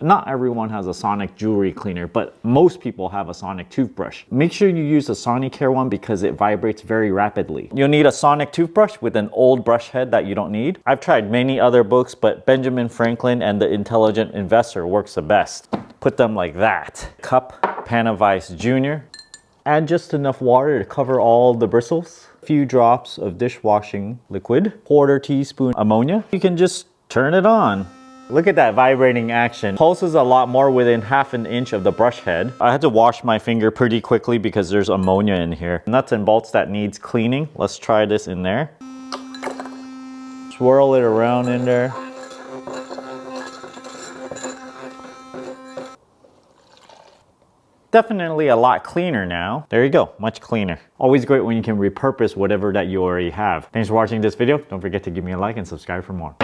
Not everyone has a sonic jewelry cleaner, but most people have a sonic toothbrush. Make sure you use a Sonicare one because it vibrates very rapidly. You'll need a sonic toothbrush with an old brush head that you don't need. I've tried many other books, but Benjamin Franklin and the Intelligent Investor works the best. Put them like that. Cup, Panavice Jr. Add just enough water to cover all the bristles. A few drops of dishwashing liquid. Quarter teaspoon ammonia. You can just turn it on. Look at that vibrating action. Pulses a lot more within half an inch of the brush head. I had to wash my finger pretty quickly because there's ammonia in here. Nuts and bolts that needs cleaning. Let's try this in there. Swirl it around in there. Definitely a lot cleaner now. There you go, much cleaner. Always great when you can repurpose whatever that you already have. Thanks for watching this video. Don't forget to give me a like and subscribe for more.